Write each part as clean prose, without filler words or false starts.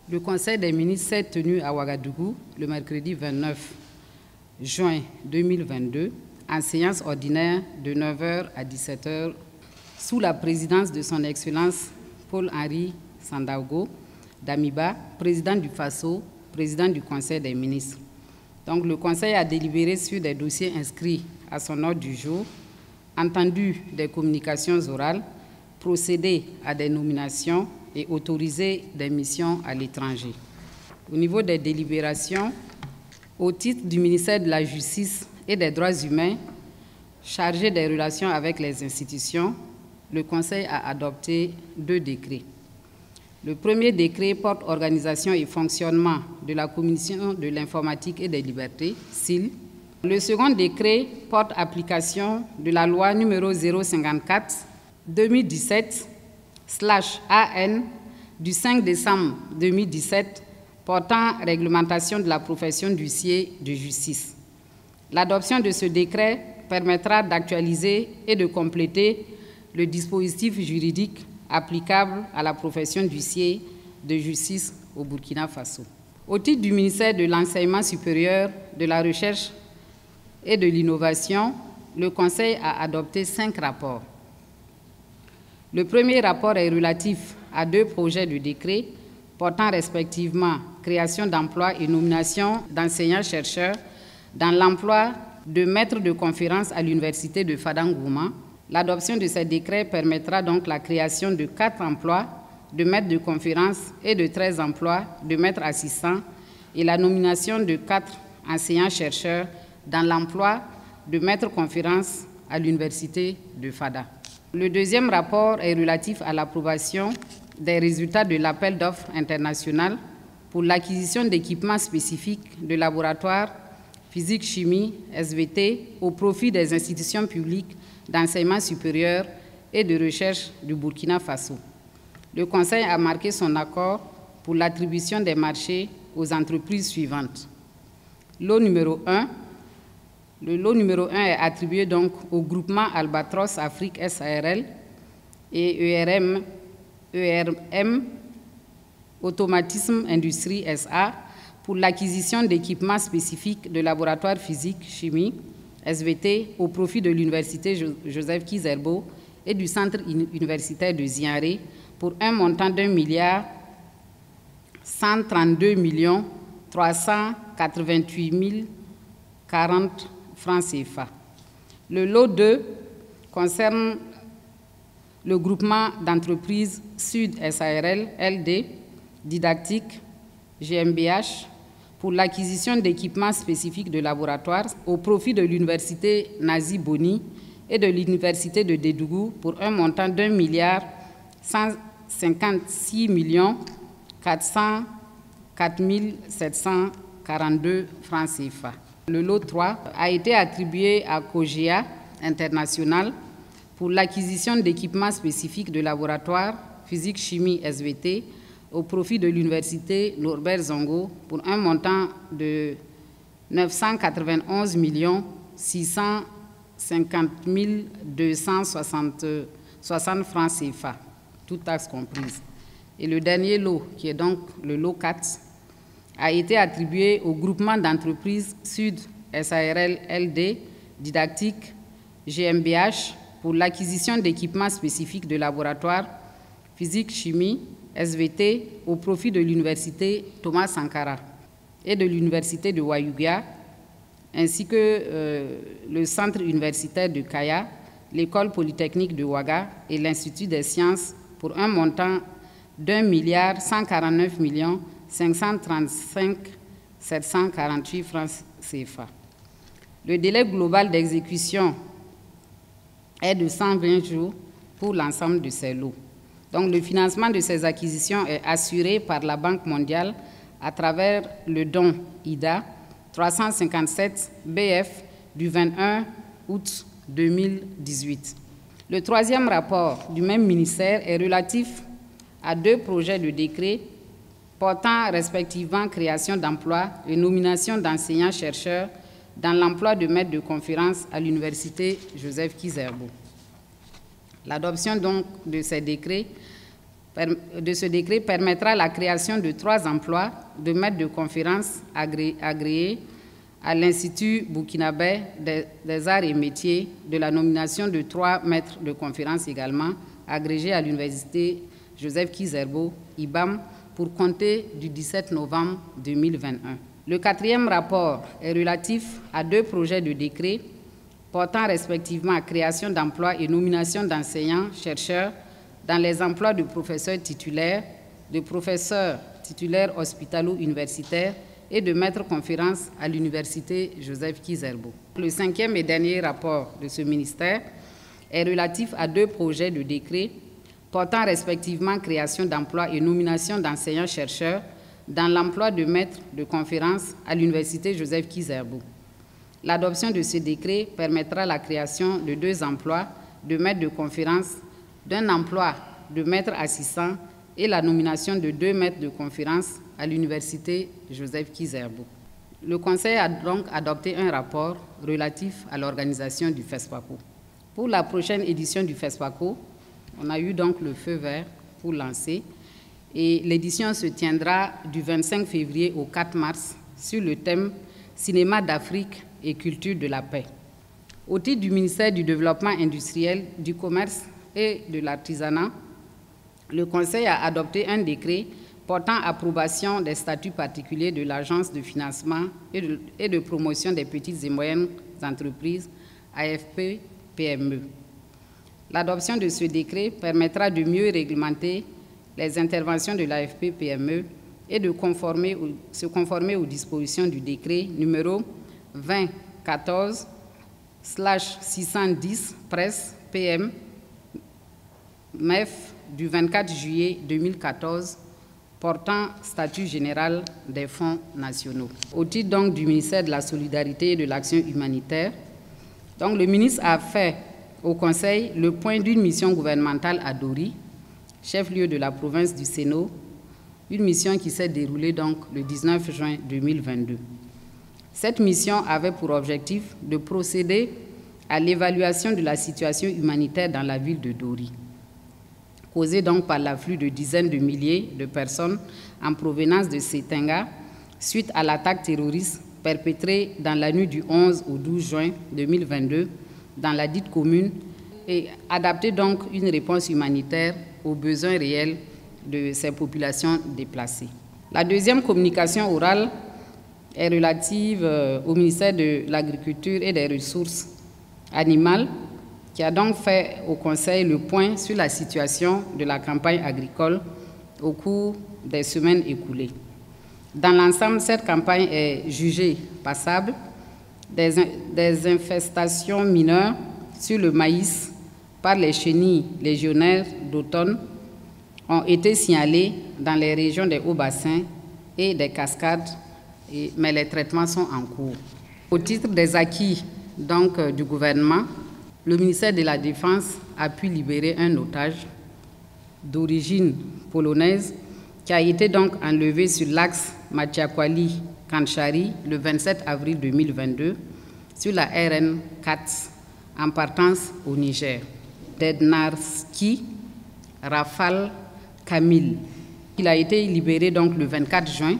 Le Conseil des ministres s'est tenu à Ouagadougou le mercredi 29 juin 2022 en séance ordinaire de 9h à 17h sous la présidence de son Excellence Paul-Henri Sandaogo Damiba, président du FASO, président du Conseil des ministres. Donc, le Conseil a délibéré sur des dossiers inscrits à son ordre du jour, entendu des communications orales, procédé à des nominations et autorisé des missions à l'étranger. Au niveau des délibérations, au titre du ministère de la Justice et des Droits humains, chargé des relations avec les institutions, le Conseil a adopté 2 décrets. Le premier décret porte organisation et fonctionnement de la Commission de l'informatique et des libertés, CIL. Le second décret porte application de la loi numéro 054/2017/AN du 5 décembre 2017 portant réglementation de la profession d'huissier de justice. L'adoption de ce décret permettra d'actualiser et de compléter le dispositif juridique applicable à la profession d'huissier de justice au Burkina Faso. Au titre du ministère de l'Enseignement supérieur, de la Recherche et de l'Innovation, le Conseil a adopté 5 rapports. Le premier rapport est relatif à 2 projets de décret portant respectivement création d'emplois et nomination d'enseignants-chercheurs dans l'emploi de maîtres de conférences à l'université de Fadangouman. L'adoption de ces décrets permettra donc la création de 4 emplois de maîtres de conférences et de 13 emplois de maîtres assistants et la nomination de 4 enseignants-chercheurs dans l'emploi de maîtres conférences à l'université de Fada. Le deuxième rapport est relatif à l'approbation des résultats de l'appel d'offres international pour l'acquisition d'équipements spécifiques de laboratoires physique-chimie, SVT, au profit des institutions publiques d'enseignement supérieur et de recherche du Burkina Faso. Le Conseil a marqué son accord pour l'attribution des marchés aux entreprises suivantes. Lot numéro 1. Le lot numéro 1 est attribué donc au groupement Albatros Afrique SARL et ERM Automatisme Industrie SA pour l'acquisition d'équipements spécifiques de laboratoires physique-chimie, SVT, au profit de l'Université Joseph Kizerbo et du Centre universitaire de Ziaré pour un montant d'1 332 388 040 francs CFA. Le lot 2 concerne le groupement d'entreprises Sud SARL, LD, Didactique, GmbH, pour l'acquisition d'équipements spécifiques de laboratoire au profit de l'Université Nazi Boni et de l'Université de Dédougou pour un montant d'1 156 404 742 francs CFA. Le lot 3 a été attribué à Cogea International pour l'acquisition d'équipements spécifiques de laboratoire physique-chimie SVT au profit de l'Université Norbert Zongo pour un montant de 991 650 260 francs CFA, toutes taxes comprises. Et le dernier lot, qui est donc le lot 4, a été attribué au groupement d'entreprises Sud SARL LD, Didactique, GmbH, pour l'acquisition d'équipements spécifiques de laboratoire physique-chimie, SVT, au profit de l'Université Thomas Sankara et de l'Université de Wayugia, ainsi que le Centre universitaire de Kaya, l'École polytechnique de Ouaga et l'Institut des sciences pour un montant d'1 149 535 748 francs CFA. Le délai global d'exécution est de 120 jours pour l'ensemble de ces lots. Donc, le financement de ces acquisitions est assuré par la Banque mondiale à travers le don IDA 357 BF du 21 août 2018. Le troisième rapport du même ministère est relatif à 2 projets de décret portant respectivement création d'emplois et nomination d'enseignants-chercheurs dans l'emploi de maîtres de conférences à l'Université Joseph Kizerbo. L'adoption donc de ces décrets permettra la création de 3 emplois de maîtres de conférences agréés à l'Institut burkinabé des arts et métiers, de la nomination de 3 maîtres de conférences également agrégés à l'Université Joseph Kizerbo, IBAM, pour compter du 17 novembre 2021. Le 4e rapport est relatif à 2 projets de décret portant respectivement à création d'emplois et nomination d'enseignants-chercheurs dans les emplois de professeurs titulaires, de professeurs titulaires hospitalo-universitaires et de maîtres conférences à l'Université Joseph Kizerbo. Le 5e et dernier rapport de ce ministère est relatif à 2 projets de décret portant respectivement création d'emplois et nomination d'enseignants-chercheurs dans l'emploi de maîtres de conférences à l'Université Joseph Kizerbo. L'adoption de ce décret permettra la création de 2 emplois de maîtres de conférences, d'un emploi de maître assistant et la nomination de 2 maîtres de conférences à l'Université Joseph Kizerbo. Le Conseil a donc adopté un rapport relatif à l'organisation du FESPACO. Pour la prochaine édition du FESPACO, on a eu donc le feu vert pour lancer et l'édition se tiendra du 25 février au 4 mars sur le thème « Cinéma d'Afrique et culture de la paix ». Au titre du ministère du Développement industriel, du commerce et de l'artisanat, le Conseil a adopté un décret portant approbation des statuts particuliers de l'Agence de financement et de promotion des petites et moyennes entreprises, AFP-PME. L'adoption de ce décret permettra de mieux réglementer les interventions de l'AFP-PME et de se conformer aux dispositions du décret numéro 2014/610 presse PM MEF du 24 juillet 2014 portant statut général des fonds nationaux. Au titre donc du ministère de la Solidarité et de l'Action humanitaire, donc le ministre a fait au Conseil le point d'une mission gouvernementale à Dori, chef-lieu de la province du Séno, une mission qui s'est déroulée donc le 19 juin 2022. Cette mission avait pour objectif de procéder à l'évaluation de la situation humanitaire dans la ville de Dori, causée donc par l'afflux de dizaines de milliers de personnes en provenance de Setenga suite à l'attaque terroriste perpétrée dans la nuit du 11 au 12 juin 2022 dans la dite commune et adapter donc une réponse humanitaire aux besoins réels de ces populations déplacées. La deuxième communication orale est relative au ministère de l'Agriculture et des Ressources animales, qui a donc fait au Conseil le point sur la situation de la campagne agricole au cours des semaines écoulées. Dans l'ensemble, cette campagne est jugée passable. Des infestations mineures sur le maïs par les chenilles légionnaires d'automne ont été signalées dans les régions des hauts-bassins et des cascades, mais les traitements sont en cours. Au titre des acquis donc, du gouvernement, le ministère de la Défense a pu libérer un otage d'origine polonaise qui a été donc enlevé sur l'axe Matiakwali-Kanchari le 27 avril 2022 sur la RN 4 en partance au Niger. Dednarski Rafal Kamil. Il a été libéré donc le 24 juin.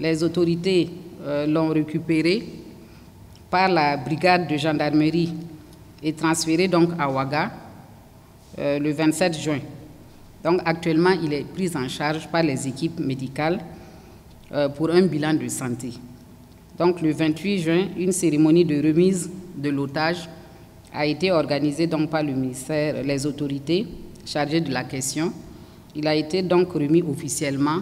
Les autorités l'ont récupéré par la brigade de gendarmerie et transféré donc à Ouaga le 27 juin. Donc actuellement, il est pris en charge par les équipes médicales pour un bilan de santé. Donc le 28 juin, une cérémonie de remise de l'otage a été organisée donc par le ministère, les autorités chargées de la question. Il a été donc remis officiellement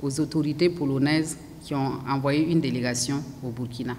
aux autorités polonaises qui ont envoyé une délégation au Burkina.